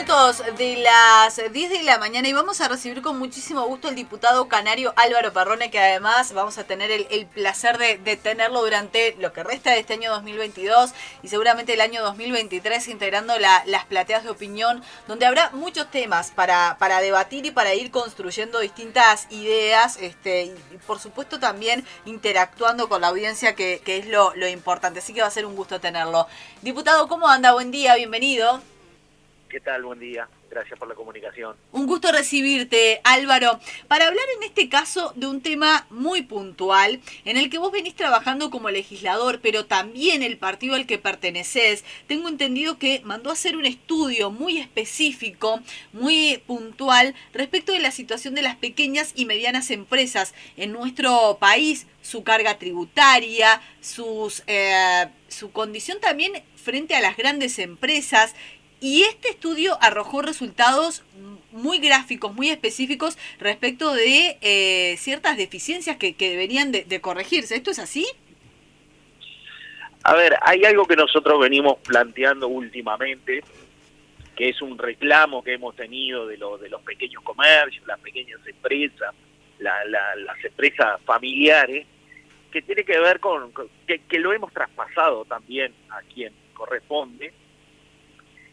minutos de las 10 de la mañana y vamos a recibir con muchísimo gusto al diputado canario Álvaro Parrone, que además vamos a tener el placer de tenerlo durante lo que resta de este año 2022 y seguramente el año 2023 integrando las plateas de opinión, donde habrá muchos temas para debatir y para ir construyendo distintas ideas y por supuesto también interactuando con la audiencia, que es lo importante. Así que va a ser un gusto tenerlo. Diputado, ¿cómo anda? Buen día, bienvenido. ¿Qué tal? Buen día. Gracias por la comunicación. Un gusto recibirte, Álvaro, para hablar en este caso de un tema muy puntual, en el que vos venís trabajando como legislador, pero también el partido al que pertenecés. Tengo entendido que mandó a hacer un estudio muy específico, muy puntual, respecto de la situación de las pequeñas y medianas empresas en nuestro país, su carga tributaria, su condición también frente a las grandes empresas. Y este estudio arrojó resultados muy gráficos, muy específicos respecto de ciertas deficiencias que deberían de corregirse. ¿Esto es así? A ver, hay algo que nosotros venimos planteando últimamente, que es un reclamo que hemos tenido de los pequeños comercios, las pequeñas empresas, las empresas familiares, que tiene que ver que lo hemos traspasado también a quien corresponde,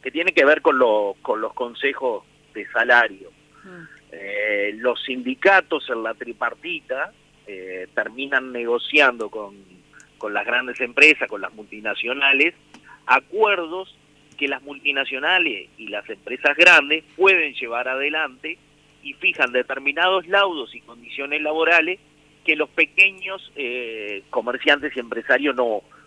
que tiene que ver con los consejos de salario. Los sindicatos en la tripartita terminan negociando con las grandes empresas, con las multinacionales, acuerdos que las multinacionales y las empresas grandes pueden llevar adelante y fijan determinados laudos y condiciones laborales que los pequeños comerciantes y empresarios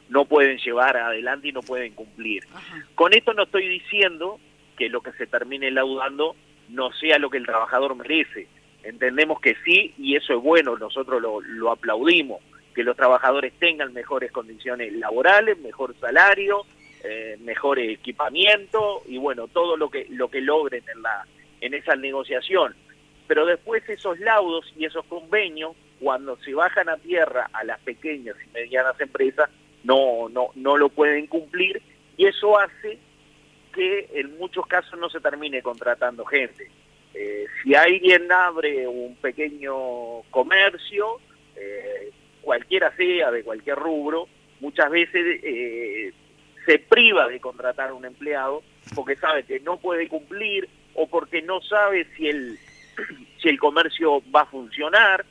no pueden llevar adelante y no pueden cumplir. Ajá. Con esto no estoy diciendo que lo que se termine laudando no sea lo que el trabajador merece. Entendemos que sí, y eso es bueno, nosotros lo aplaudimos, que los trabajadores tengan mejores condiciones laborales, mejor salario, mejor equipamiento, y bueno, todo lo que logren en esa negociación. Pero después esos laudos y esos convenios, cuando se bajan a tierra a las pequeñas y medianas empresas, no lo pueden cumplir, y eso hace que en muchos casos no se termine contratando gente. Si alguien abre un pequeño comercio, cualquiera sea, de cualquier rubro, muchas veces se priva de contratar a un empleado porque sabe que no puede cumplir o porque no sabe si el comercio va a funcionar,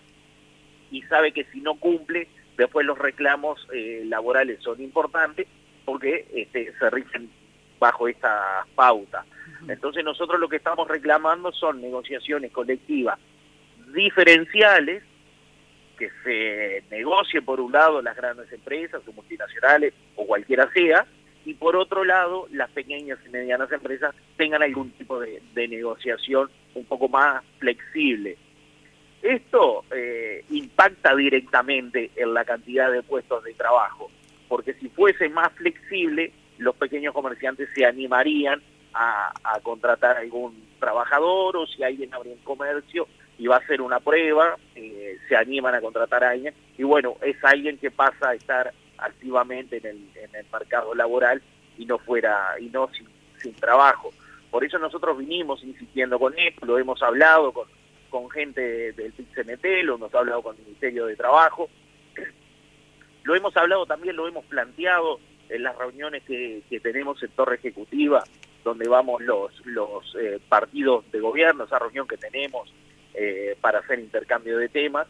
y sabe que si no cumple, después los reclamos laborales son importantes porque se rigen bajo esta pauta. Entonces nosotros lo que estamos reclamando son negociaciones colectivas diferenciales, que se negocie por un lado las grandes empresas o multinacionales o cualquiera sea, y por otro lado las pequeñas y medianas empresas tengan algún tipo de negociación un poco más flexible. Esto impacta directamente en la cantidad de puestos de trabajo, porque si fuese más flexible, los pequeños comerciantes se animarían a contratar a algún trabajador, o si alguien abre un comercio y va a hacer una prueba, se animan a contratar a alguien, y bueno, es alguien que pasa a estar activamente en el mercado laboral y no sin trabajo. Por eso nosotros vinimos insistiendo con esto, lo hemos hablado con gente del PIT-CNT, lo hemos hablado con el Ministerio de Trabajo, lo hemos hablado también, lo hemos planteado en las reuniones que tenemos en Torre Ejecutiva, donde vamos los partidos de gobierno, esa reunión que tenemos para hacer intercambio de temas.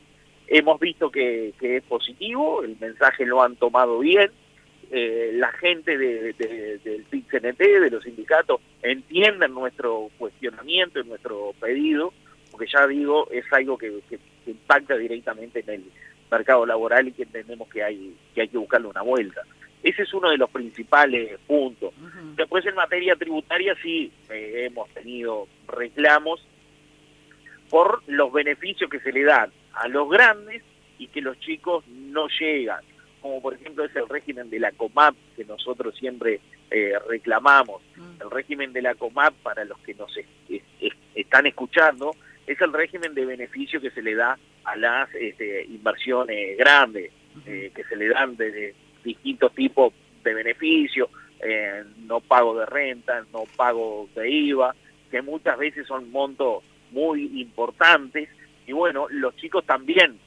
Hemos visto que es positivo, el mensaje lo han tomado bien, la gente del PIT-CNT, de los sindicatos, entienden nuestro cuestionamiento y nuestro pedido, porque ya digo, es algo que impacta directamente en el mercado laboral y que entendemos que hay que buscarle una vuelta. Ese es uno de los principales puntos. Uh-huh. Después, en materia tributaria, sí hemos tenido reclamos por los beneficios que se le dan a los grandes y que los chicos no llegan, como por ejemplo es el régimen de la COMAP, que nosotros siempre reclamamos. El régimen de la COMAP, para los que nos están escuchando, es el régimen de beneficio que se le da a las inversiones grandes, que se le dan desde distintos tipos de beneficios, no pago de renta, no pago de IVA, que muchas veces son montos muy importantes, y bueno, los chicos también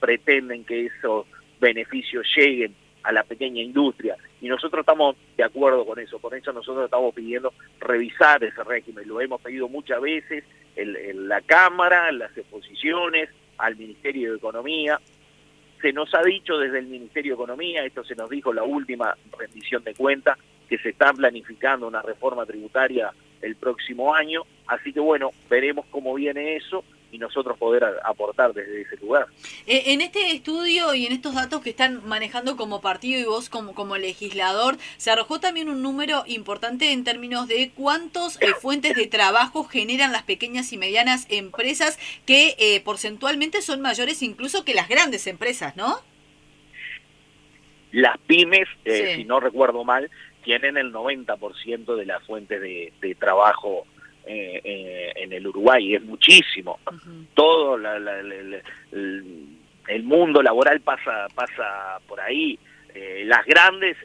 pretenden que esos beneficios lleguen a la pequeña industria, y nosotros estamos de acuerdo con eso nosotros estamos pidiendo revisar ese régimen, lo hemos pedido muchas veces en la Cámara, en las exposiciones, al Ministerio de Economía. Se nos ha dicho desde el Ministerio de Economía, esto se nos dijo en la última rendición de cuentas, que se está planificando una reforma tributaria el próximo año, así que bueno, veremos cómo viene eso y nosotros poder aportar desde ese lugar. En este estudio y en estos datos que están manejando como partido y vos como legislador, se arrojó también un número importante en términos de cuántos fuentes de trabajo generan las pequeñas y medianas empresas que porcentualmente son mayores incluso que las grandes empresas, ¿no? Las pymes, Sí. si no recuerdo mal, tienen el 90% de las fuentes de trabajo en el Uruguay, es muchísimo. Todo el mundo laboral pasa por ahí. Las grandes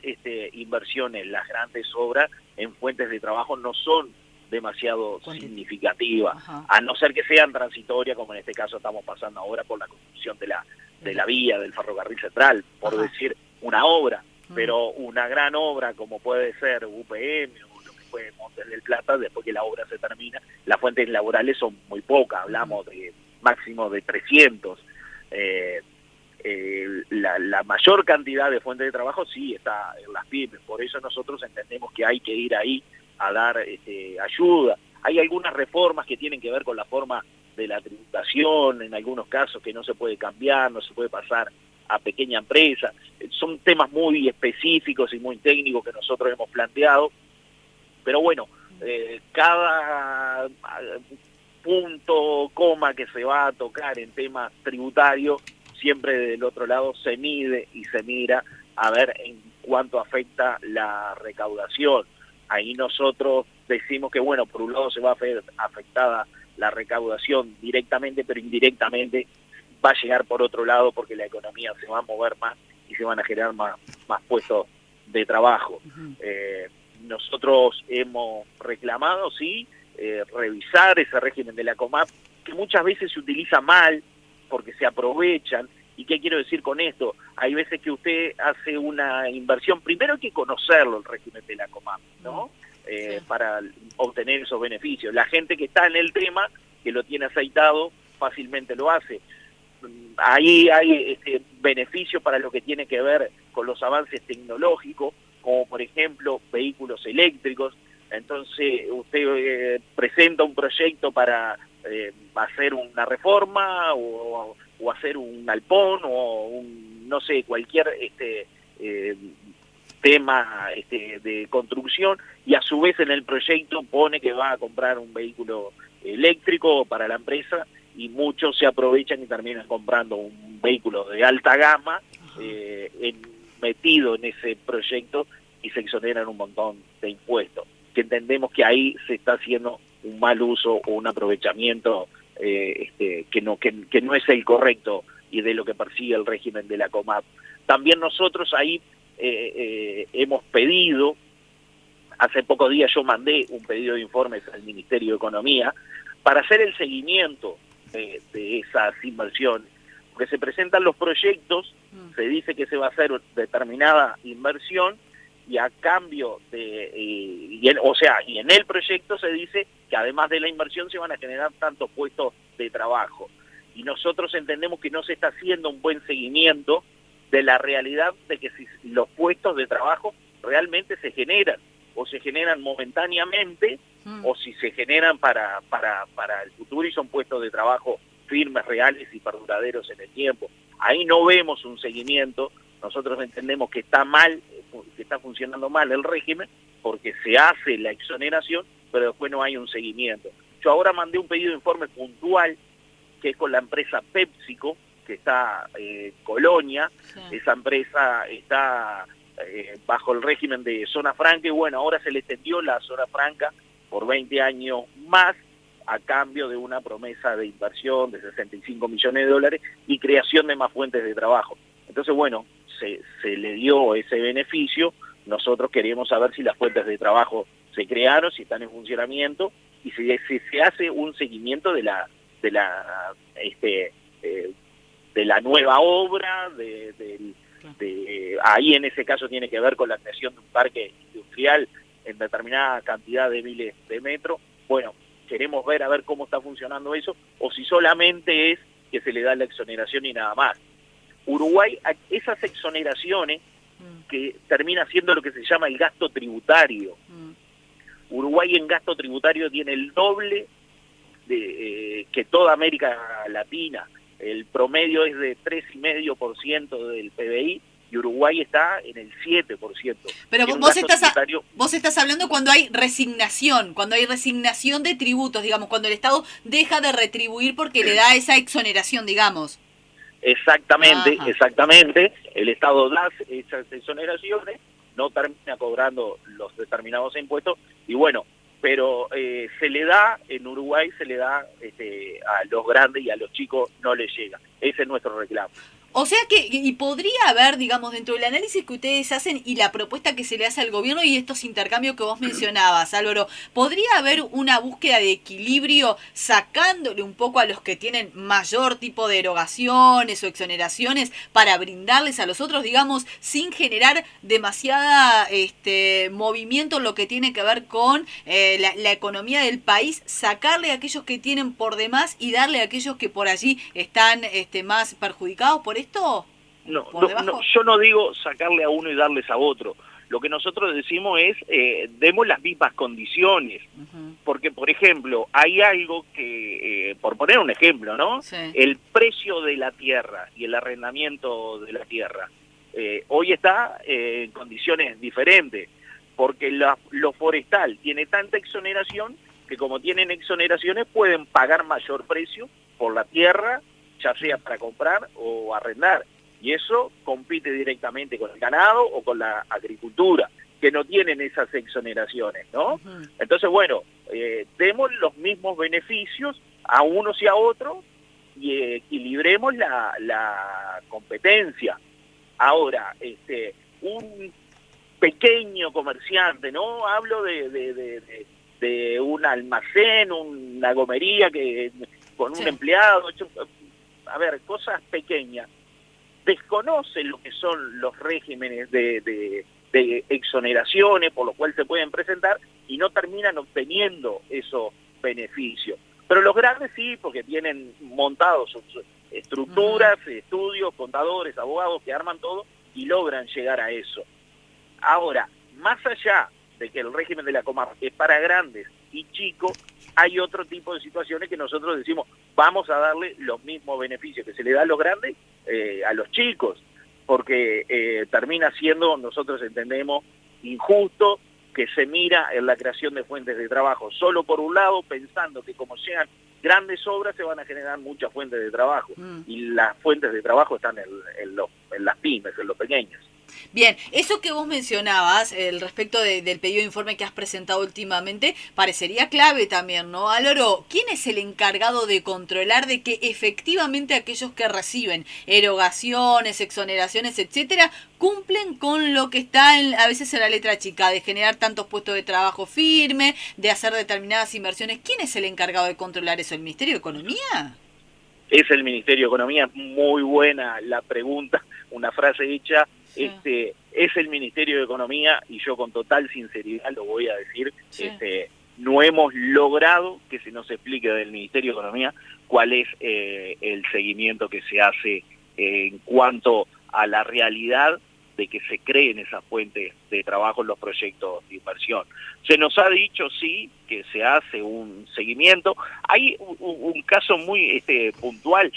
inversiones, las grandes obras en fuentes de trabajo no son demasiado significativas, a no ser que sean transitorias, como en este caso estamos pasando ahora por la construcción de la vía del ferrocarril central, por decir una obra, pero una gran obra como puede ser UPM o lo que fue Montes del Plata, después que la obra se termina, las fuentes laborales son muy pocas, hablamos de máximo de 300. La mayor cantidad de fuentes de trabajo sí está en las pymes, por eso nosotros entendemos que hay que ir ahí a dar ayuda. Hay algunas reformas que tienen que ver con la forma de la tributación, en algunos casos que no se puede cambiar, no se puede pasar a pequeña empresa. Son temas muy específicos y muy técnicos que nosotros hemos planteado, pero bueno, cada punto, coma que se va a tocar en temas tributarios, siempre del otro lado se mide y se mira a ver en cuánto afecta la recaudación. Ahí nosotros decimos que, bueno, por un lado se va a ver afectada la recaudación directamente, pero indirectamente va a llegar por otro lado porque la economía se va a mover más y se van a generar más puestos de trabajo. Nosotros hemos reclamado, sí, revisar ese régimen de la COMAP, que muchas veces se utiliza mal porque se aprovechan. ¿Y qué quiero decir con esto? Hay veces que usted hace una inversión, primero hay que conocerlo el régimen de la COMAP, ¿no? Para obtener esos beneficios. La gente que está en el tema, que lo tiene aceitado, fácilmente lo hace. Ahí hay beneficios para lo que tiene que ver con los avances tecnológicos, como por ejemplo vehículos eléctricos. Entonces usted presenta un proyecto para hacer una reforma o hacer un galpón o no sé, cualquier tema de construcción, y a su vez en el proyecto pone que va a comprar un vehículo eléctrico para la empresa, y muchos se aprovechan y terminan comprando un vehículo de alta gama metido en ese proyecto y se exoneran un montón de impuestos, que entendemos que ahí se está haciendo un mal uso o un aprovechamiento que no es el correcto y de lo que persigue el régimen de la COMAP. También nosotros ahí hemos pedido, hace pocos días yo mandé un pedido de informes al Ministerio de Economía para hacer el seguimiento de esas inversiones, porque se presentan los proyectos, se dice que se va a hacer determinada inversión, y a cambio y en el proyecto se dice que además de la inversión se van a generar tantos puestos de trabajo, y nosotros entendemos que no se está haciendo un buen seguimiento de la realidad de que si los puestos de trabajo realmente se generan, o se generan momentáneamente, o si se generan para el futuro y son puestos de trabajo firmes, reales y perduraderos en el tiempo. Ahí no vemos un seguimiento. Nosotros entendemos que está mal, que está funcionando mal el régimen, porque se hace la exoneración, pero después no hay un seguimiento. Yo ahora mandé un pedido de informe puntual, que es con la empresa PepsiCo, que está en Colonia. Esa empresa está bajo el régimen de zona franca, y bueno, ahora se le extendió la zona franca por 20 años más, a cambio de una promesa de inversión de 65 millones de dólares y creación de más fuentes de trabajo. Entonces, bueno, se le dio ese beneficio. Nosotros queremos saber si las fuentes de trabajo se crearon, si están en funcionamiento, y se hace un seguimiento de la nueva obra, ahí en ese caso tiene que ver con la creación de un parque industrial en determinada cantidad de miles de metros. Bueno, queremos ver a ver cómo está funcionando eso, o si solamente es que se le da la exoneración y nada más. Uruguay, esas exoneraciones que termina siendo lo que se llama el gasto tributario. Uruguay en gasto tributario tiene el doble que toda América Latina. El promedio es de 3,5% del PBI y Uruguay está en el 7%. Pero vos estás hablando cuando hay resignación de tributos, digamos, cuando el Estado deja de retribuir porque le da esa exoneración, digamos. Exactamente, exactamente. El Estado da esas exoneraciones, no termina cobrando los determinados impuestos, y bueno, pero se le da, en Uruguay se le da a los grandes y a los chicos no les llega. Ese es nuestro reclamo. O sea que, y podría haber, digamos, dentro del análisis que ustedes hacen y la propuesta que se le hace al gobierno y estos intercambios que vos mencionabas, Álvaro, ¿podría haber una búsqueda de equilibrio sacándole un poco a los que tienen mayor tipo de erogaciones o exoneraciones para brindarles a los otros, digamos, sin generar demasiada movimiento en lo que tiene que ver con la economía del país, sacarle a aquellos que tienen por demás y darle a aquellos que por allí están más perjudicados por esto? No, yo no digo sacarle a uno y darles a otro. Lo que nosotros decimos es, demos las mismas condiciones. Porque, por ejemplo, hay algo que, por poner un ejemplo, ¿no? Sí. El precio de la tierra y el arrendamiento de la tierra hoy está en condiciones diferentes, porque lo forestal tiene tanta exoneración que como tienen exoneraciones pueden pagar mayor precio por la tierra, ya sea para comprar o arrendar, y eso compite directamente con el ganado o con la agricultura, que no tienen esas exoneraciones, ¿no? Entonces, bueno, demos los mismos beneficios a unos y a otros y equilibremos la competencia. Ahora, un pequeño comerciante, ¿no? Hablo de un almacén, una gomería que con un empleado, a ver, cosas pequeñas, desconocen lo que son los regímenes de exoneraciones por los cuales se pueden presentar y no terminan obteniendo esos beneficios. Pero los grandes sí, porque tienen montados sus estructuras, estudios, contadores, abogados que arman todo y logran llegar a eso. Ahora, más allá de que el régimen de la comarca es para grandes y chicos, hay otro tipo de situaciones que nosotros decimos, vamos a darle los mismos beneficios que se le da a los grandes, a los chicos, porque termina siendo, nosotros entendemos, injusto que se mira en la creación de fuentes de trabajo solo por un lado, pensando que como sean grandes obras se van a generar muchas fuentes de trabajo, y las fuentes de trabajo están en las pymes, en los pequeños. Bien, eso que vos mencionabas, el respecto del pedido de informe que has presentado últimamente, parecería clave también, ¿no, Álvaro? ¿Quién es el encargado de controlar de que efectivamente aquellos que reciben erogaciones, exoneraciones, etcétera, cumplen con lo que está a veces en la letra chica, de generar tantos puestos de trabajo firme, de hacer determinadas inversiones? ¿Quién es el encargado de controlar eso? ¿El Ministerio de Economía? Es el Ministerio de Economía, muy buena la pregunta, una frase hecha. Sí. Es el Ministerio de Economía, y yo con total sinceridad lo voy a decir, sí. No hemos logrado que se nos explique del Ministerio de Economía cuál es el seguimiento que se hace en cuanto a la realidad de que se creen esas fuentes de trabajo en los proyectos de inversión. Se nos ha dicho, sí, que se hace un seguimiento. Hay un caso muy puntual,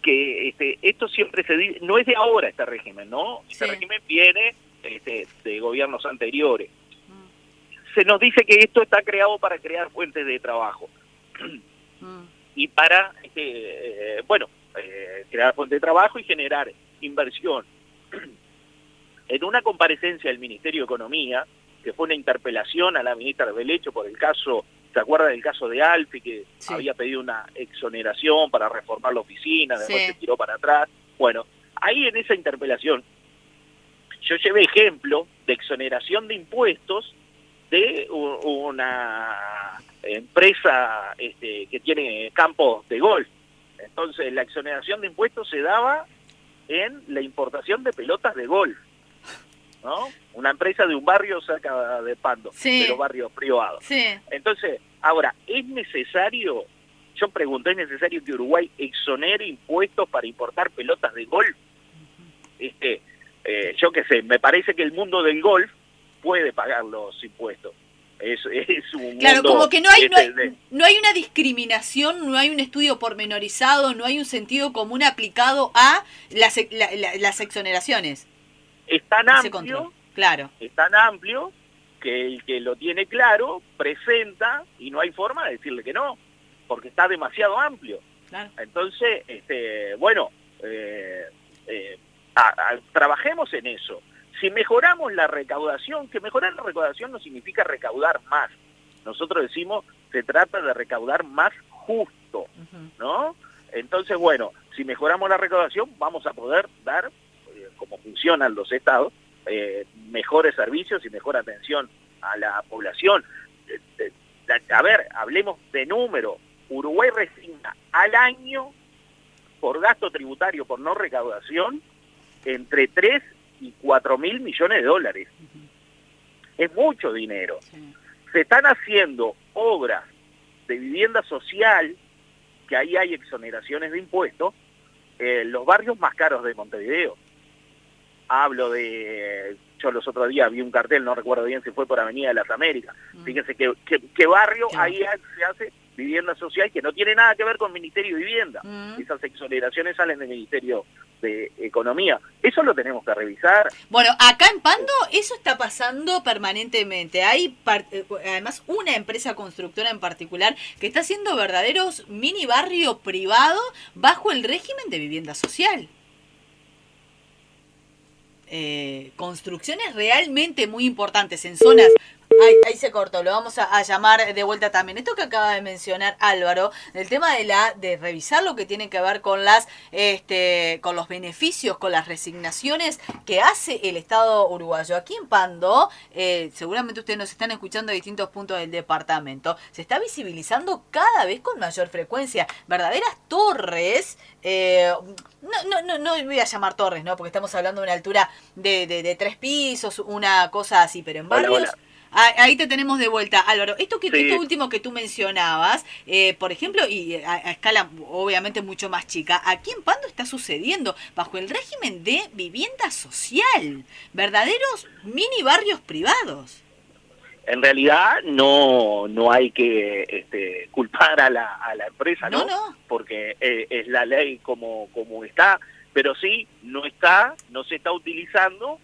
que esto siempre se dice, no es de ahora este régimen, ¿no? Este régimen viene de gobiernos anteriores. Se nos dice que esto está creado para crear fuentes de trabajo. Y para, crear fuentes de trabajo y generar inversión. En una comparecencia del Ministerio de Economía, que fue una interpelación a la ministra Belecho por el caso, ¿se acuerdan del caso de Alfi, que había pedido una exoneración para reformar la oficina, después se tiró para atrás? Bueno, ahí en esa interpelación yo llevé ejemplo de exoneración de impuestos de una empresa que tiene campos de golf. Entonces la exoneración de impuestos se daba en la importación de pelotas de golf, ¿no? Una empresa de un barrio cerca de Pando, sí, de los barrios privados. Sí. Entonces, ahora, ¿es necesario, yo pregunté, ¿es necesario que Uruguay exonere impuestos para importar pelotas de golf? Yo qué sé, me parece que el mundo del golf puede pagar los impuestos. Es un Claro, mundo, como que no hay una discriminación, no hay un estudio pormenorizado, no hay un sentido común aplicado a las exoneraciones. Es tan Ese amplio, control. Claro. es tan amplio que el que lo tiene claro presenta y no hay forma de decirle que no, porque está demasiado amplio. Claro. Entonces, bueno, trabajemos en eso. Si mejoramos la recaudación, que mejorar la recaudación no significa recaudar más. Nosotros decimos, se trata de recaudar más justo, ¿no? Entonces, bueno, si mejoramos la recaudación, vamos a poder dar, como funcionan los estados, mejores servicios y mejor atención a la población. A ver, hablemos de número. Uruguay resigna al año, por gasto tributario, por no recaudación, entre 3 y 4.000 millones de dólares. Es mucho dinero. Sí. Se están haciendo obras de vivienda social, que ahí hay exoneraciones de impuestos, los barrios más caros de Montevideo. Hablo de... Yo los otros días vi un cartel, no recuerdo bien si fue por Avenida de las Américas. Fíjense qué barrio ahí se hace vivienda social que no tiene nada que ver con Ministerio de Vivienda. Esas exoneraciones salen del Ministerio de Economía. Eso lo tenemos que revisar. Bueno, acá en Pando eso está pasando permanentemente. Hay además una empresa constructora en particular que está haciendo verdaderos mini barrio privado bajo el régimen de vivienda social. Construcciones realmente muy importantes en zonas... Ahí se cortó, lo vamos a llamar de vuelta también. Esto que acaba de mencionar Álvaro, el tema de revisar lo que tiene que ver con con los beneficios, con las resignaciones que hace el Estado uruguayo. Aquí en Pando, seguramente ustedes nos están escuchando de distintos puntos del departamento, se está visibilizando cada vez con mayor frecuencia verdaderas torres. No voy a llamar torres, ¿no? Porque estamos hablando de una altura de 3 pisos, una cosa así, pero en barrios... Hola. Ahí te tenemos de vuelta, Álvaro. Esto último que tú mencionabas, por ejemplo, y a escala obviamente mucho más chica, aquí en Pando está sucediendo bajo el régimen de vivienda social, verdaderos mini barrios privados. En realidad no hay que culpar a la empresa, ¿no? Porque es la ley como está, pero sí no se está utilizando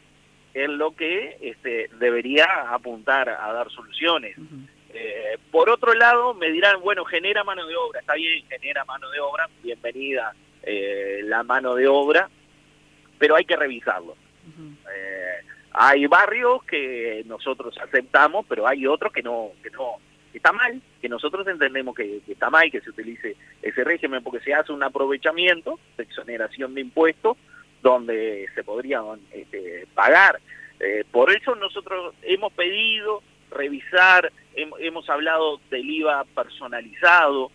en lo que debería apuntar a dar soluciones. Por otro lado, me dirán, bueno, genera mano de obra, está bien, genera mano de obra, bienvenida la mano de obra, pero hay que revisarlo. Hay barrios que nosotros aceptamos, pero hay otros que no, que está mal, que nosotros entendemos que está mal que se utilice ese régimen, porque se hace un aprovechamiento de exoneración de impuestos, donde se podrían pagar. Por eso nosotros hemos pedido revisar, hemos hablado del IVA personalizado.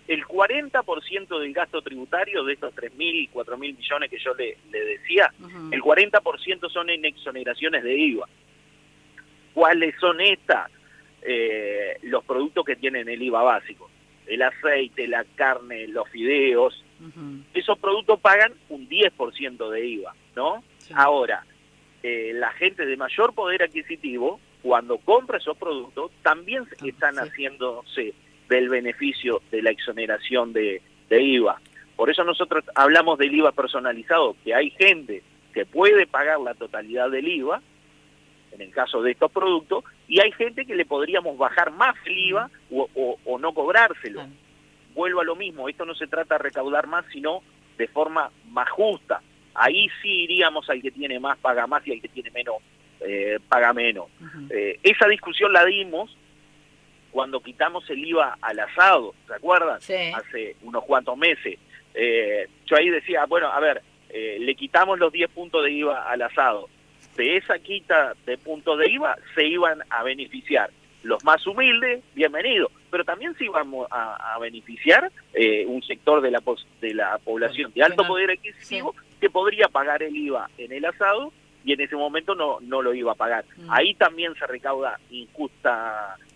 El 40% del gasto tributario de estos 3.000 y 4.000 millones que yo le decía, el 40% son en exoneraciones de IVA. ¿Cuáles son estas? Los productos que tienen el IVA básico. El aceite, la carne, los fideos. Esos productos pagan un 10% de IVA, ¿no? Sí. Ahora, la gente de mayor poder adquisitivo, cuando compra esos productos, también están haciéndose del beneficio de la exoneración de IVA. Por eso nosotros hablamos del IVA personalizado, que hay gente que puede pagar la totalidad del IVA, en el caso de estos productos, y hay gente que le podríamos bajar más el IVA o no cobrárselo. Vuelvo a lo mismo, esto no se trata de recaudar más, sino de forma más justa. Ahí sí iríamos al que tiene más paga más y al que tiene menos paga menos. Esa discusión la dimos cuando quitamos el IVA al asado, ¿se acuerdan? Sí. Hace unos cuantos meses. Yo ahí decía, bueno, a ver, le quitamos los 10 puntos de IVA al asado. De esa quita de puntos de IVA se iban a beneficiar los más humildes, bienvenido, pero también sí vamos a beneficiar un sector de la población de alto poder adquisitivo que podría pagar el IVA en el asado y en ese momento no lo iba a pagar. Ahí también se recauda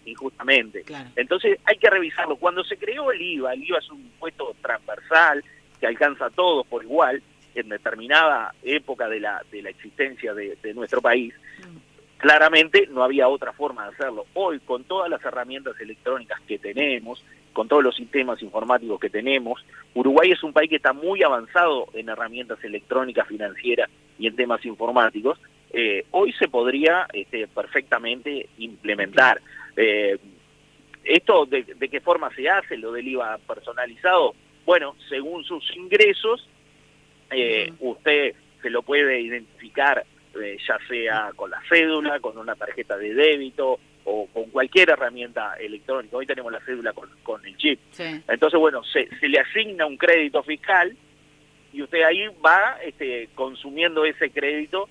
injustamente. Claro. Entonces hay que revisarlo. Cuando se creó el IVA es un impuesto transversal que alcanza a todos por igual en determinada época de la existencia de nuestro país. Claramente no había otra forma de hacerlo. Hoy, con todas las herramientas electrónicas que tenemos, con todos los sistemas informáticos que tenemos, Uruguay es un país que está muy avanzado en herramientas electrónicas financieras y en temas informáticos. Hoy se podría perfectamente implementar. ¿Esto de qué forma se hace, lo del IVA personalizado? Bueno, según sus ingresos, usted se lo puede identificar ya sea con la cédula, con una tarjeta de débito o con cualquier herramienta electrónica. Hoy tenemos la cédula con el chip. Sí. Entonces, bueno, se le asigna un crédito fiscal y usted ahí va consumiendo ese crédito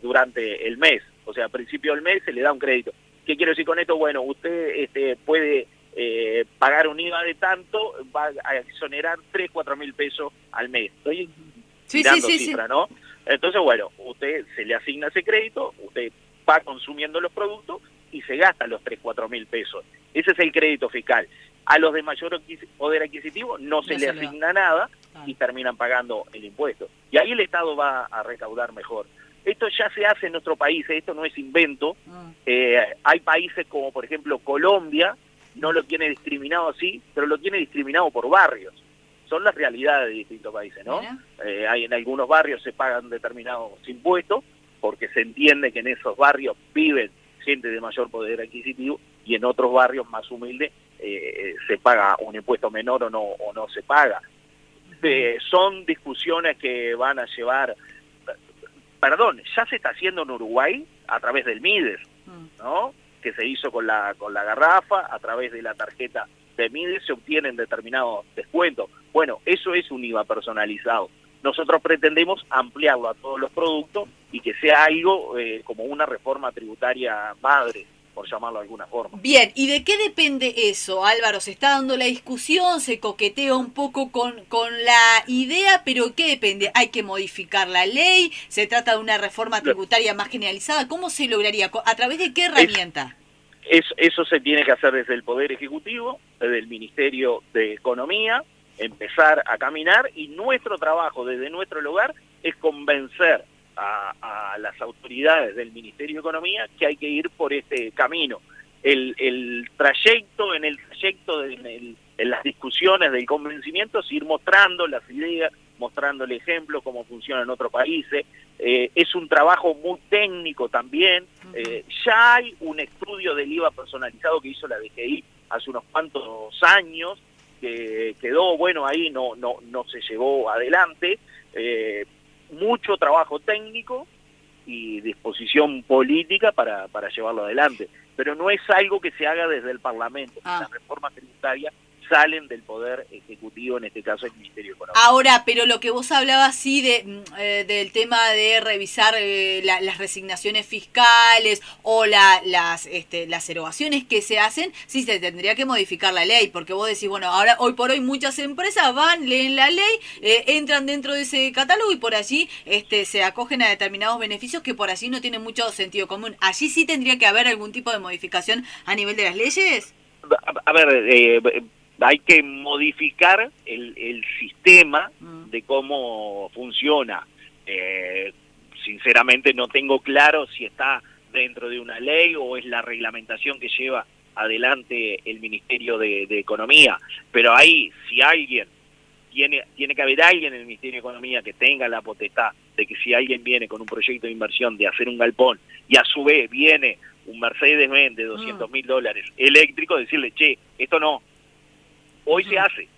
durante el mes. O sea, a principio del mes se le da un crédito. ¿Qué quiero decir con esto? Bueno, usted puede pagar un IVA de tanto, va a exonerar 3-4 mil pesos al mes. Estoy tirando cifra, ¿no? Entonces, bueno, usted se le asigna ese crédito, usted va consumiendo los productos y se gasta los 3-4 mil pesos. Ese es el crédito fiscal. A los de mayor poder adquisitivo no se le asigna nada y terminan pagando el impuesto. Y ahí el Estado va a recaudar mejor. Esto ya se hace en nuestro país, esto no es invento. Hay países como, por ejemplo, Colombia, no lo tiene discriminado así, pero lo tiene discriminado por barrios. Son las realidades de distintos países, ¿no? Hay en algunos barrios se pagan determinados impuestos porque se entiende que en esos barrios viven gente de mayor poder adquisitivo y en otros barrios más humildes se paga un impuesto menor o no se paga. Son discusiones que van a llevar... Perdón, ya se está haciendo en Uruguay a través del MIDES, ¿no? Que se hizo con la garrafa, a través de la tarjeta de MIDES se obtienen determinados descuentos. Bueno, eso es un IVA personalizado. Nosotros pretendemos ampliarlo a todos los productos y que sea algo como una reforma tributaria madre, por llamarlo de alguna forma. Bien, ¿y de qué depende eso, Álvaro? Se está dando la discusión, se coquetea un poco con la idea, pero ¿qué depende? ¿Hay que modificar la ley? ¿Se trata de una reforma tributaria más generalizada? ¿Cómo se lograría? ¿A través de qué herramienta? Eso se tiene que hacer desde el Poder Ejecutivo, desde el Ministerio de Economía, empezar a caminar, y nuestro trabajo desde nuestro lugar es convencer a las autoridades del Ministerio de Economía que hay que ir por este camino. En el trayecto, en las discusiones del convencimiento, es ir mostrando las ideas, mostrando el ejemplo, cómo funciona en otros países. Es un trabajo muy técnico también. Ya hay un estudio del IVA personalizado que hizo la DGI hace unos cuantos años, que quedó, bueno, ahí no se llevó adelante. Mucho trabajo técnico y disposición política para llevarlo adelante. Pero no es algo que se haga desde el Parlamento. Las reformas tributarias salen del Poder Ejecutivo, en este caso el Ministerio de Economía. Ahora, pero lo que vos hablabas, sí, del tema de revisar las resignaciones fiscales o las erogaciones que se hacen, sí se tendría que modificar la ley, porque vos decís, bueno, ahora hoy por hoy muchas empresas van, leen la ley, entran dentro de ese catálogo y por allí se acogen a determinados beneficios que por allí no tienen mucho sentido común. ¿Allí sí tendría que haber algún tipo de modificación a nivel de las leyes? A ver, hay que modificar el sistema de cómo funciona. Sinceramente no tengo claro si está dentro de una ley o es la reglamentación que lleva adelante el Ministerio de Economía. Pero ahí, si alguien, tiene que haber alguien en el Ministerio de Economía que tenga la potestad de que si alguien viene con un proyecto de inversión de hacer un galpón y a su vez viene un Mercedes-Benz de $200.000 eléctrico, decirle, che, esto no. Hoy se hace.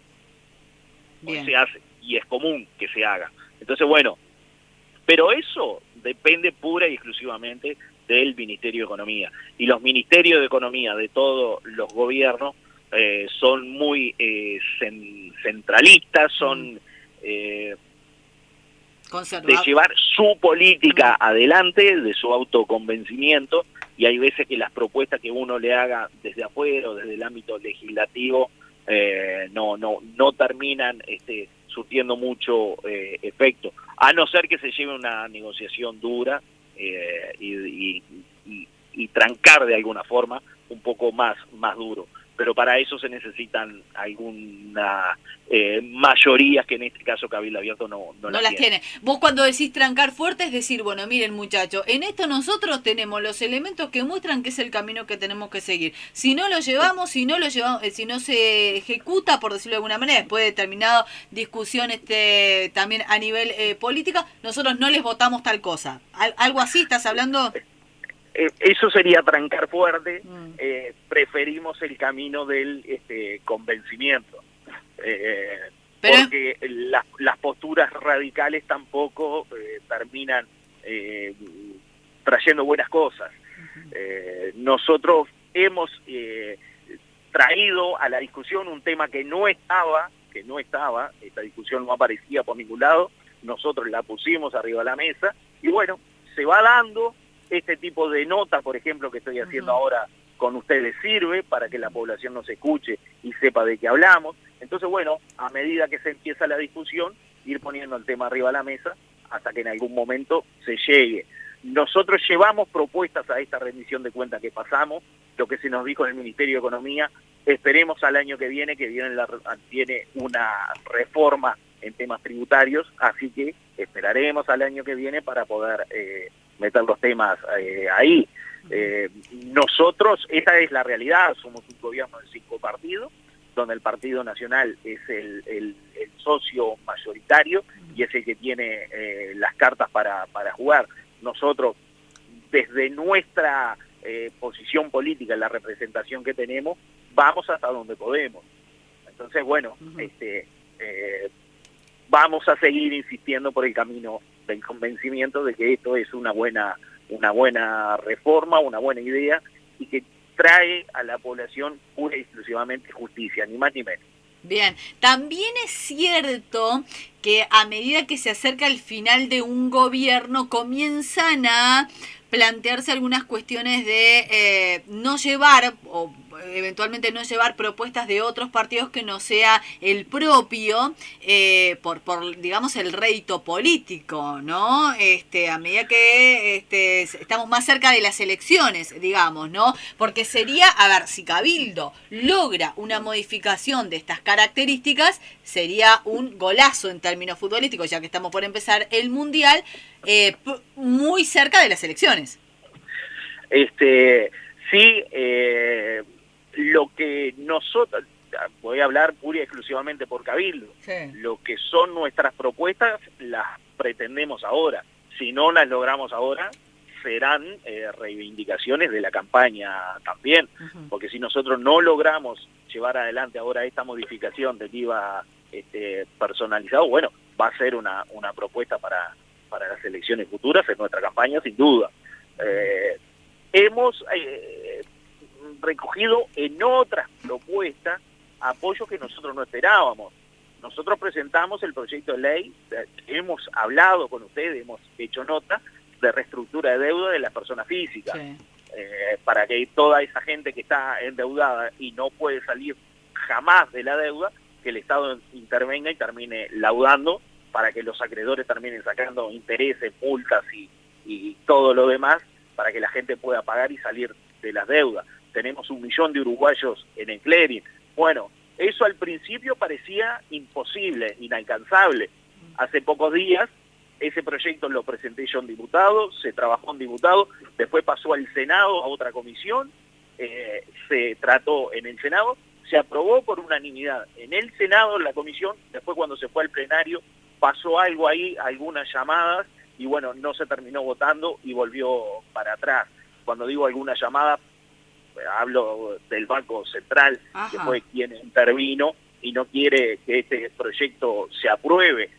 Hoy se hace. Y es común que se haga. Entonces, bueno, pero eso depende pura y exclusivamente del Ministerio de Economía. Y los ministerios de Economía de todos los gobiernos son muy centralistas, son de llevar su política adelante, de su autoconvencimiento, y hay veces que las propuestas que uno le haga desde afuera o desde el ámbito legislativo no terminan surtiendo mucho efecto, a no ser que se lleve una negociación dura y trancar de alguna forma un poco más duro. Pero para eso se necesitan alguna mayorías que en este caso Cabildo Abierto no las tiene. Vos cuando decís trancar fuerte es decir, bueno, miren muchachos, en esto nosotros tenemos los elementos que muestran que es el camino que tenemos que seguir. Si no lo llevamos, si no se ejecuta, por decirlo de alguna manera, después de determinada discusión también a nivel política, nosotros no les votamos tal cosa. ¿Algo así estás hablando? Eso sería trancar fuerte. Preferimos el camino del convencimiento, porque las posturas radicales tampoco terminan trayendo buenas cosas. Nosotros hemos traído a la discusión un tema que no estaba, esta discusión no aparecía por ningún lado, nosotros la pusimos arriba de la mesa, y bueno, se va dando. Este tipo de nota, por ejemplo, que estoy haciendo ahora con ustedes, sirve para que la población nos escuche y sepa de qué hablamos. Entonces, bueno, a medida que se empieza la discusión, ir poniendo el tema arriba de la mesa hasta que en algún momento se llegue. Nosotros llevamos propuestas a esta rendición de cuentas que pasamos, lo que se nos dijo en el Ministerio de Economía, esperemos al año que viene tiene una reforma en temas tributarios, así que esperaremos al año que viene para poder meter los temas ahí. Nosotros, esa es la realidad, somos un gobierno de 5 partidos, donde el Partido Nacional es el socio mayoritario y es el que tiene las cartas para jugar. Nosotros, desde nuestra posición política, la representación que tenemos, vamos hasta donde podemos. Entonces, bueno, vamos a seguir insistiendo por el camino del convencimiento de que esto es una buena reforma, una buena idea, y que trae a la población pura y exclusivamente justicia, ni más ni menos. Bien, también es cierto que a medida que se acerca el final de un gobierno comienzan a plantearse algunas cuestiones de no llevar o eventualmente no llevar propuestas de otros partidos que no sea el propio por digamos el rédito político, ¿no? A medida que estamos más cerca de las elecciones, digamos, ¿no? Porque sería, a ver, si Cabildo logra una modificación de estas características, sería un golazo en términos futbolísticos, ya que estamos por empezar el Mundial, muy cerca de las elecciones. Sí, lo que nosotros, voy a hablar pura y exclusivamente por Cabildo, sí. Lo que son nuestras propuestas las pretendemos ahora. Si no las logramos ahora, serán reivindicaciones de la campaña también, porque si nosotros no logramos llevar adelante ahora esta modificación del IVA personalizado, bueno, va a ser una propuesta para las elecciones futuras en nuestra campaña, sin duda. Hemos recogido en otras propuestas apoyos que nosotros no esperábamos. Nosotros presentamos el proyecto de ley, hemos hablado con ustedes, hemos hecho nota de reestructura de deuda de las personas físicas, sí. Para que toda esa gente que está endeudada y no puede salir jamás de la deuda, que el Estado intervenga y termine laudando para que los acreedores terminen sacando intereses, multas y todo lo demás, para que la gente pueda pagar y salir de las deudas. Tenemos 1 millón de uruguayos en el clearing. Bueno, eso al principio parecía imposible, inalcanzable. Hace pocos días ese proyecto lo presenté yo en diputado, se trabajó en diputado, después pasó al Senado, a otra comisión, se trató en el Senado, se aprobó por unanimidad en el Senado, en la comisión, después cuando se fue al plenario pasó algo ahí, algunas llamadas, y bueno, no se terminó votando y volvió para atrás. Cuando digo alguna llamada, hablo del Banco Central, Ajá. que fue quien intervino y no quiere que este proyecto se apruebe.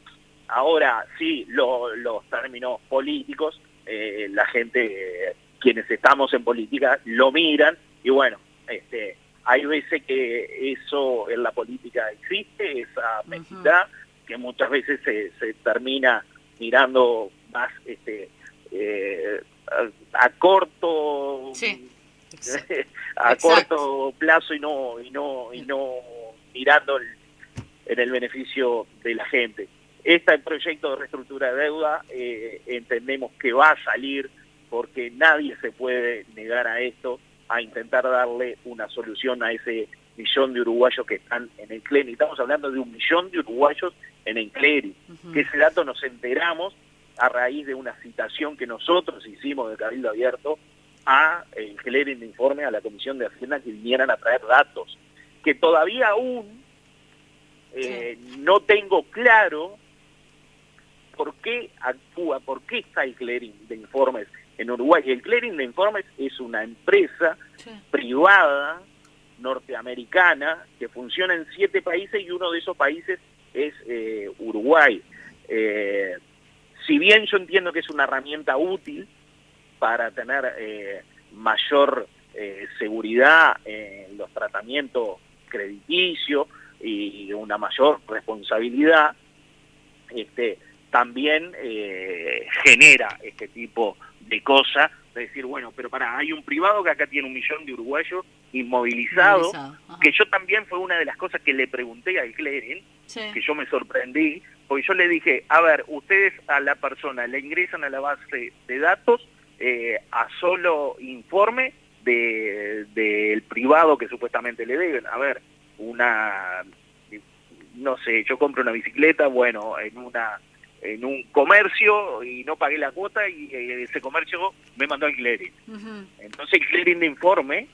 Ahora sí, los términos políticos, la gente, quienes estamos en política, lo miran, y bueno, hay veces que eso en la política existe, esa mezquindad, que muchas veces se termina mirando más a corto Sí. a Exacto. corto plazo y no mirando en el beneficio de la gente. Este proyecto de reestructura de deuda entendemos que va a salir porque nadie se puede negar a esto, a intentar darle una solución a ese millón de uruguayos que están en el clearing. Estamos hablando de 1 millón de uruguayos en el clearing, que ese dato nos enteramos a raíz de una citación que nosotros hicimos de Cabildo Abierto a el clearing de informe, a la Comisión de Hacienda, que vinieran a traer datos, que todavía aún no tengo claro por qué actúa, por qué está el clearing de informes en Uruguay. El clearing de informes es una empresa privada norteamericana que funciona en 7 países y uno de esos países es Uruguay. Si bien yo entiendo que es una herramienta útil para tener mayor seguridad en los tratamientos crediticios y una mayor responsabilidad, también genera este tipo de cosas, de decir, bueno, pero hay un privado que acá tiene 1 millón de uruguayos inmovilizados, que yo también fue una de las cosas que le pregunté al clearing, que yo me sorprendí, porque yo le dije, a ver, ustedes a la persona le ingresan a la base de datos a solo informe del privado que supuestamente le deben. A ver, no sé, yo compro una bicicleta, bueno, en un comercio y no pagué la cuota y ese comercio me mandó al clearing. Entonces el clearing de informe,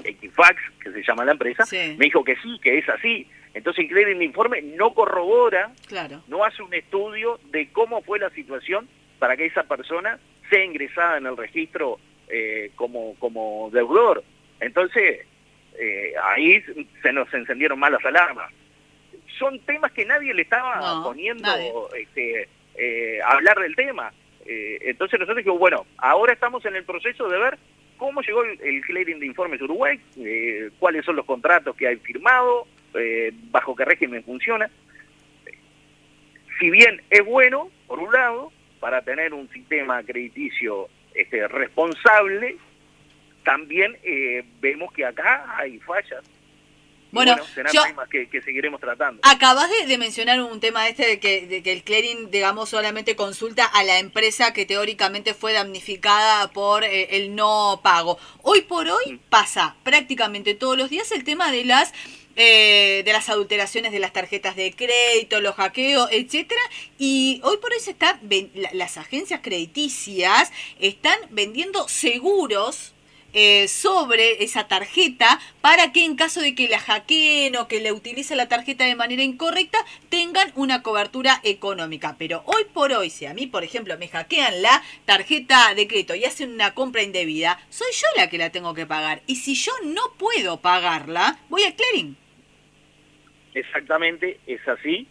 Equifax, que se llama la empresa, me dijo que sí, que es así. Entonces el clearing de informe no corrobora, no hace un estudio de cómo fue la situación para que esa persona sea ingresada en el registro como deudor. Entonces ahí se nos encendieron más las alarmas. Son temas que nadie le estaba poniendo a hablar del tema. Entonces nosotros dijimos, bueno, ahora estamos en el proceso de ver cómo llegó el clearing de informes Uruguay, cuáles son los contratos que hay firmado, bajo qué régimen funciona. Si bien es bueno, por un lado, para tener un sistema crediticio responsable, también vemos que acá hay fallas. Bueno, serán temas que seguiremos tratando. Acabas de mencionar un tema de que el clearing, digamos, solamente consulta a la empresa que teóricamente fue damnificada por el no pago. Hoy por hoy pasa prácticamente todos los días el tema de las adulteraciones de las tarjetas de crédito, los hackeos, etcétera, y hoy por hoy las agencias crediticias están vendiendo seguros sobre esa tarjeta para que en caso de que la hackeen o que le utilice la tarjeta de manera incorrecta tengan una cobertura económica. Pero hoy por hoy, si a mí, por ejemplo, me hackean la tarjeta de crédito y hacen una compra indebida, soy yo la que la tengo que pagar. Y si yo no puedo pagarla, voy al clearing. Exactamente, es así.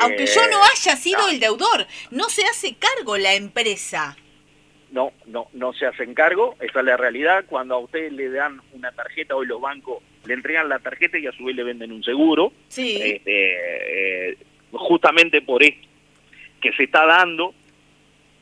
Aunque yo no haya sido el deudor, no se hace cargo la empresa. No se hacen cargo, esa es la realidad. Cuando a ustedes le dan una tarjeta, hoy los bancos le entregan la tarjeta y a su vez le venden un seguro. Sí. Justamente por esto que se está dando,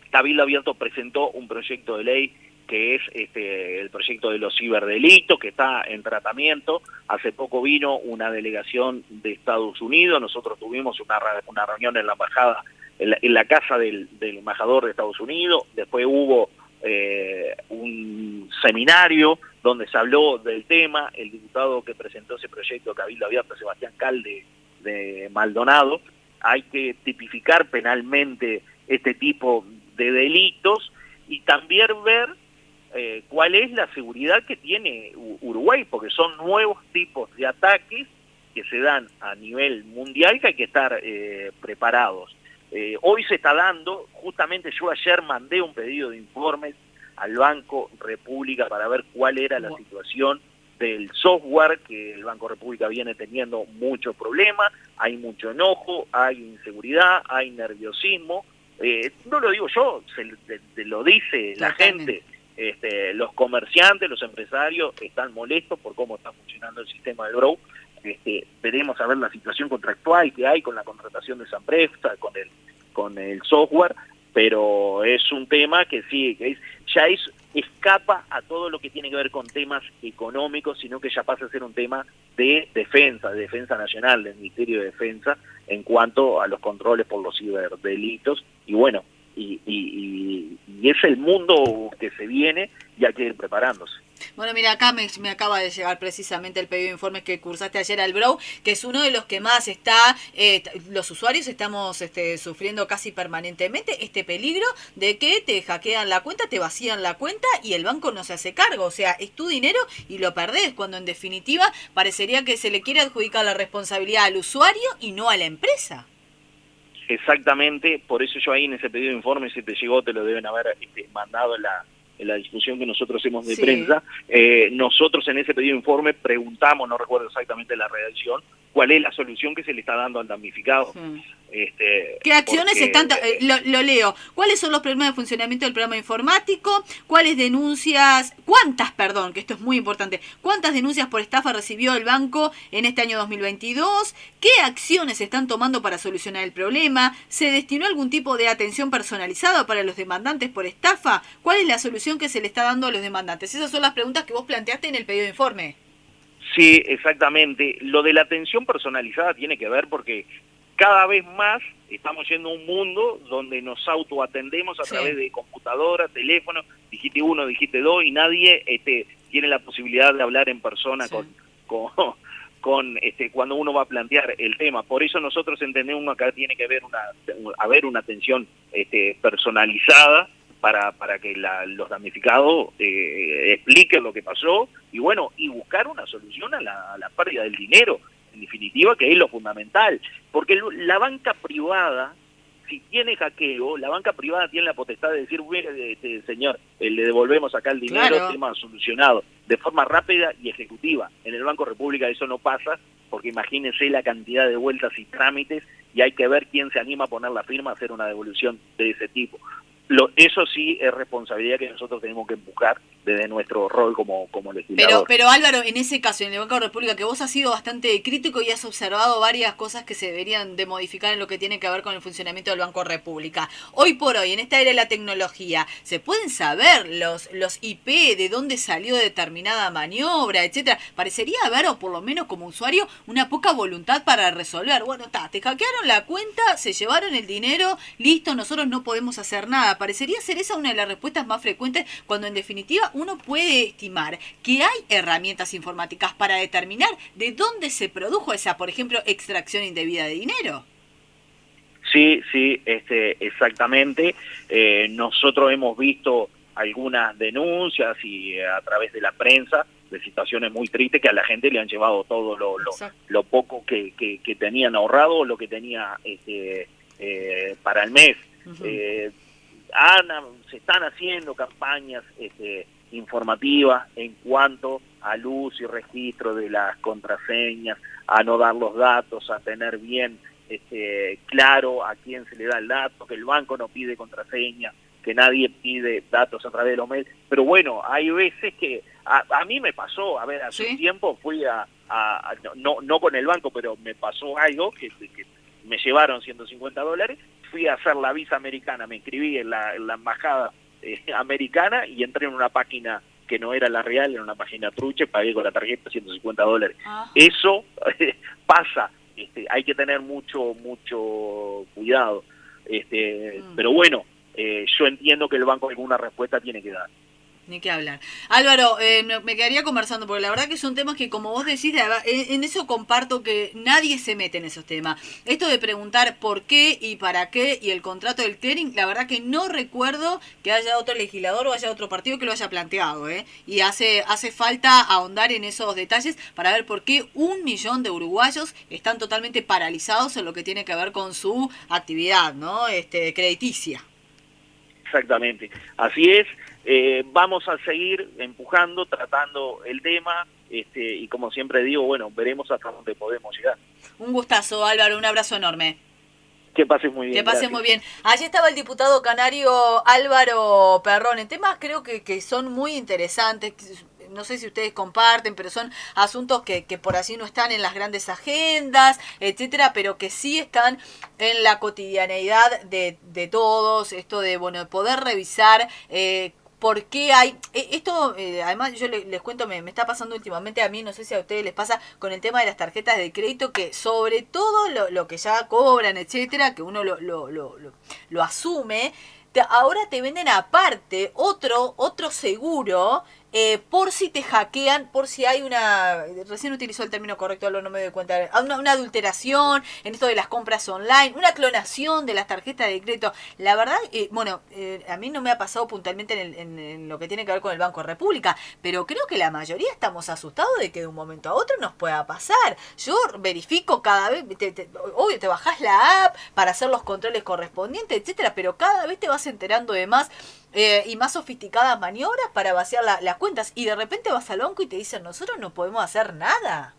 Cabildo Abierto presentó un proyecto de ley que es el proyecto de los ciberdelitos, que está en tratamiento. Hace poco vino una delegación de Estados Unidos, nosotros tuvimos una reunión en la embajada, en la casa del embajador de Estados Unidos, después hubo un seminario donde se habló del tema, el diputado que presentó ese proyecto de Cabildo Abierto, Sebastián Calde de Maldonado. Hay que tipificar penalmente este tipo de delitos y también ver cuál es la seguridad que tiene Uruguay, porque son nuevos tipos de ataques que se dan a nivel mundial que hay que estar preparados. Hoy se está dando, justamente yo ayer mandé un pedido de informes al Banco República para ver cuál era la situación del software, que el Banco República viene teniendo muchos problemas, hay mucho enojo, hay inseguridad, hay nerviosismo. No lo digo yo, se lo dice la gente. Los comerciantes, los empresarios están molestos por cómo está funcionando el sistema del Grow. Veremos a ver la situación contractual que hay con la contratación de esa empresa, con el software, pero es un tema que sí, ya escapa a todo lo que tiene que ver con temas económicos, sino que ya pasa a ser un tema de defensa nacional, del Ministerio de Defensa, en cuanto a los controles por los ciberdelitos, y bueno, y es el mundo que se viene y hay que ir preparándose. Bueno, mira, acá me acaba de llegar precisamente el pedido de informes que cursaste ayer al Brow, que es uno de los que más está, los usuarios estamos sufriendo casi permanentemente este peligro de que te hackean la cuenta, te vacían la cuenta y el banco no se hace cargo. O sea, es tu dinero y lo perdés, cuando en definitiva parecería que se le quiere adjudicar la responsabilidad al usuario y no a la empresa. Exactamente, por eso yo ahí en ese pedido de informe, si te llegó, te lo deben haber mandado en la discusión que nosotros hacemos de prensa. Nosotros en ese pedido de informe preguntamos, no recuerdo exactamente la redacción, cuál es la solución que se le está dando al damnificado. ¿Qué acciones están? Lo leo. ¿Cuáles son los problemas de funcionamiento del programa informático? ¿Cuáles denuncias? ¿Cuántas, perdón, que esto es muy importante, cuántas denuncias por estafa recibió el banco en este año 2022? ¿Qué acciones se están tomando para solucionar el problema? ¿Se destinó algún tipo de atención personalizada para los demandantes por estafa? ¿Cuál es la solución que se le está dando a los demandantes? Esas son las preguntas que vos planteaste en el pedido de informe. Sí, exactamente. Lo de la atención personalizada tiene que ver porque cada vez más estamos yendo a un mundo donde nos autoatendemos a través de computadora, teléfono, dijiste 1, dijiste 2, y nadie tiene la posibilidad de hablar en persona con cuando uno va a plantear el tema. Por eso nosotros entendemos que acá tiene que haber una atención personalizada para que los damnificados expliquen lo que pasó y bueno, y buscar una solución a la pérdida del dinero, en definitiva, que es lo fundamental, porque la banca privada, si tiene hackeo, la banca privada tiene la potestad de decir, señor, le devolvemos acá el dinero, tema solucionado, de forma rápida y ejecutiva. En el Banco República eso no pasa, porque imagínense la cantidad de vueltas y trámites, y hay que ver quién se anima a poner la firma a hacer una devolución de ese tipo. Eso sí es responsabilidad que nosotros tenemos que empujar desde nuestro rol como legislador. Pero Álvaro, en ese caso, en el Banco de la República, que vos has sido bastante crítico y has observado varias cosas que se deberían de modificar en lo que tiene que ver con el funcionamiento del Banco de la República. Hoy por hoy, en esta era de la tecnología, ¿se pueden saber los IP, de dónde salió determinada maniobra, etcétera? Parecería haber, o por lo menos como usuario, una poca voluntad para resolver. Bueno, te hackearon la cuenta, se llevaron el dinero, listo, nosotros no podemos hacer nada. Parecería ser esa una de las respuestas más frecuentes cuando en definitiva uno puede estimar que hay herramientas informáticas para determinar de dónde se produjo esa, por ejemplo, extracción indebida de dinero. Sí, exactamente. Nosotros hemos visto algunas denuncias y a través de la prensa de situaciones muy tristes que a la gente le han llevado todo lo poco que tenían ahorrado, lo que tenía para el mes. Se están haciendo campañas informativas en cuanto al uso y registro de las contraseñas, a no dar los datos, a tener bien claro a quién se le da el dato, que el banco no pide contraseña, que nadie pide datos a través de los mails. Pero bueno, hay veces que a mí me pasó, hace un tiempo fui no con el banco, pero me pasó algo que me llevaron $150, fui a hacer la visa americana, me inscribí en la embajada americana y entré en una página que no era la real, era una página trucha, pagué con la tarjeta $150. Eso pasa, hay que tener mucho cuidado, pero bueno, yo entiendo que el banco alguna respuesta tiene que dar. Ni que hablar. Álvaro, me quedaría conversando, porque la verdad que son temas que, como vos decís, en eso comparto que nadie se mete en esos temas. Esto de preguntar por qué y para qué y el contrato del clearing, la verdad que no recuerdo que haya otro legislador o haya otro partido que lo haya planteado, y hace falta ahondar en esos detalles para ver por qué 1 millón de uruguayos están totalmente paralizados en lo que tiene que ver con su actividad, ¿no? Crediticia. Exactamente, así es. Vamos a seguir empujando, tratando el tema, y como siempre digo, bueno, veremos hasta dónde podemos llegar. Un gustazo, Álvaro, un abrazo enorme. Que pases muy bien. Que pases muy bien. Allí estaba el diputado canario Álvaro Perrón. En temas creo que son muy interesantes. no sé si ustedes comparten, pero son asuntos que por así no están en las grandes agendas, etcétera, pero que sí están en la cotidianeidad de todos, esto de, bueno, poder revisar por qué hay... Esto, además, yo les cuento, me está pasando últimamente a mí, no sé si a ustedes les pasa con el tema de las tarjetas de crédito, que sobre todo lo que ya cobran, etcétera, que uno lo asume, ahora te venden aparte otro seguro por si te hackean, por si hay recién utilizó el término correcto, no me doy cuenta, una adulteración en esto de las compras online, una clonación de las tarjetas de crédito. La verdad, a mí no me ha pasado puntualmente en lo que tiene que ver con el Banco República, pero creo que la mayoría estamos asustados de que de un momento a otro nos pueda pasar. Yo verifico cada vez, obvio, te bajás la app para hacer los controles correspondientes, etcétera, pero cada vez te vas enterando de más y más sofisticadas maniobras para vaciar las cuentas, y de repente vas al banco y te dicen, nosotros no podemos hacer nada.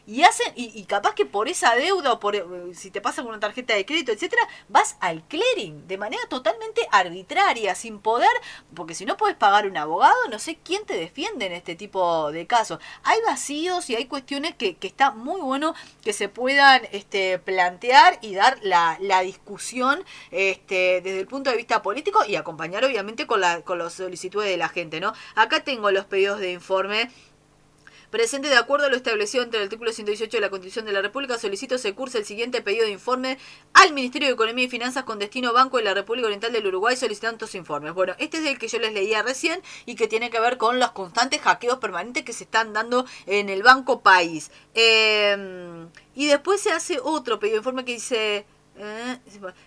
Y hacen, y capaz que por esa deuda o por si te pasan una tarjeta de crédito, etcétera, vas al clearing de manera totalmente arbitraria, sin poder, porque si no puedes pagar un abogado, no sé quién te defiende en este tipo de casos. Hay vacíos y hay cuestiones que está muy bueno que se puedan plantear y dar la discusión desde el punto de vista político, y acompañar obviamente con las solicitudes de la gente, ¿no? Acá tengo los pedidos de informe. Presente, de acuerdo a lo establecido entre el artículo 118 de la Constitución de la República, solicito se curse el siguiente pedido de informe al Ministerio de Economía y Finanzas con destino Banco de la República Oriental del Uruguay, solicitando estos informes. Bueno, este es el que yo les leía recién y que tiene que ver con los constantes hackeos permanentes que se están dando en el Banco País. Y después se hace otro pedido de informe que dice...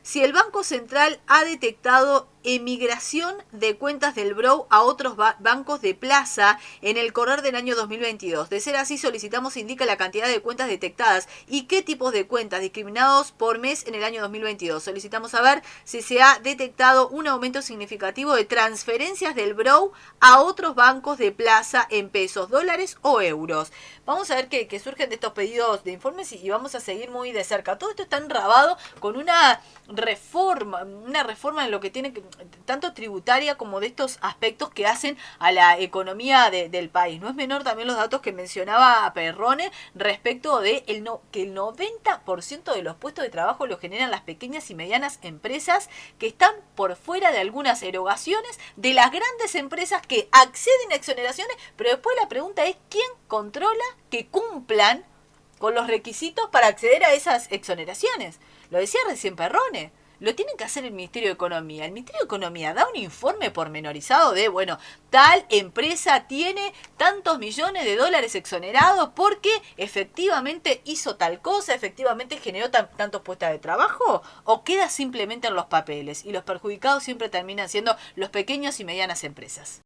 si el Banco Central ha detectado emigración de cuentas del BROW a otros bancos de plaza en el correr del año 2022. De ser así, solicitamos indica la cantidad de cuentas detectadas y qué tipos de cuentas discriminados por mes en el año 2022. Solicitamos saber si se ha detectado un aumento significativo de transferencias del BROW a otros bancos de plaza en pesos, dólares o euros. Vamos a ver qué surgen de estos pedidos de informes y vamos a seguir muy de cerca. Todo esto está enrabado con una reforma en lo que tiene que, tanto tributaria como de estos aspectos que hacen a la economía del país. No es menor también los datos que mencionaba Perrone respecto de que el 90% de los puestos de trabajo los generan las pequeñas y medianas empresas, que están por fuera de algunas erogaciones de las grandes empresas que acceden a exoneraciones, pero después la pregunta es ¿quién controla que cumplan con los requisitos para acceder a esas exoneraciones? Lo decía recién Perrone. Lo tienen que hacer el Ministerio de Economía. El Ministerio de Economía da un informe pormenorizado de, bueno, tal empresa tiene tantos millones de dólares exonerados porque efectivamente hizo tal cosa, efectivamente generó tantos puestos de trabajo, o queda simplemente en los papeles y los perjudicados siempre terminan siendo los pequeños y medianas empresas.